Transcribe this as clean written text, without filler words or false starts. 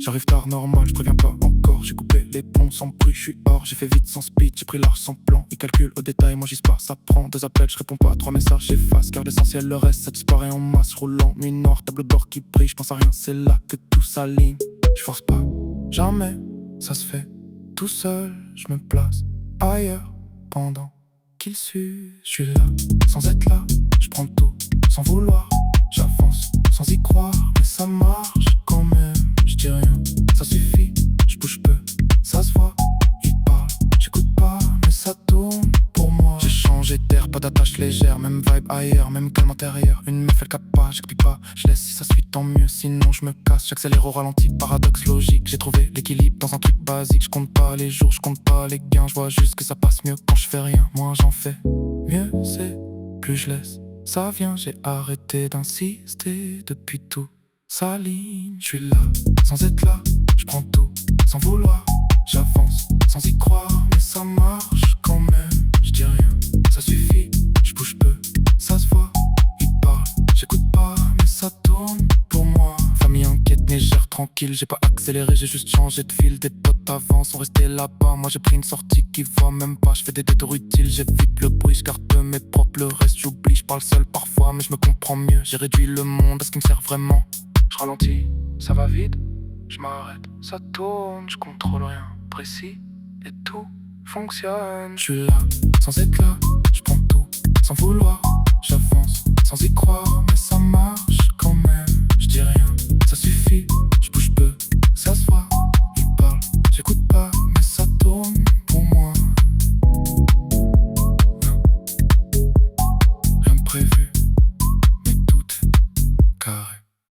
J'arrive tard, normal, je préviens pas encore. J'ai coupé les ponts sans bruit, je suis hors. J'ai fait vite sans speed, j'ai pris large sans plan. Ils calculent au détail, moi j'y pas, ça prend. 2 appels, je réponds pas, 3 messages, j'efface. Car l'essentiel, le reste, ça disparaît en masse. Roulant, nuit noire, tableau de bord qui brille. Je pense à rien, c'est là que tout s'aligne. Je force pas, jamais, ça se fait. Tout seul, je me place ailleurs pendant qu'il s'use. Je suis là, sans être là, je prends tout, sans vouloir. J'avance, sans y croire, mais ça marche quand même. Je dis rien, ça suffit, je bouge peu, ça se voit. Il parle, j'écoute pas, mais ça tourne pour moi. J'ai changé d'air, pas d'attache légère, même vibe ailleurs, même calme intérieur. Une meuf elle capte pas, j'explique pas, je laisse si ça suit tant mieux. Sinon je me casse, j'accélère au ralenti, paradoxe logique. J'ai trouvé l'équilibre dans un truc basique. Je compte pas les jours, je compte pas les gains. Je vois juste que ça passe mieux quand je fais rien. Moi j'en fais mieux, c'est plus je laisse. Ça vient, j'ai arrêté d'insister depuis tout. S'aligne, je suis là, sans être là, je prends tout, sans vouloir. J'avance, sans y croire, mais ça marche quand même. Je dis rien, ça suffit, je bouge peu, ça se voit. Il parle, j'écoute pas, mais ça tourne pour moi. Famille inquiète, mais gère tranquille. J'ai pas accéléré, j'ai juste changé de fil. Des potes avant sont restés là-bas. Moi j'ai pris une sortie qui va même pas. Je fais des détours utiles, j'évite le bruit, je garde mes propres. Le reste j'oublie, je parle seul parfois, mais je me comprends mieux. J'ai réduit le monde à ce qui me sert vraiment. Je ralentis, ça va vite, je m'arrête, ça tourne, je contrôle rien précis et tout fonctionne. Je suis là, sans être là, je prends tout, sans vouloir. J'avance, sans y croire, mais ça marche quand même. Je dis rien,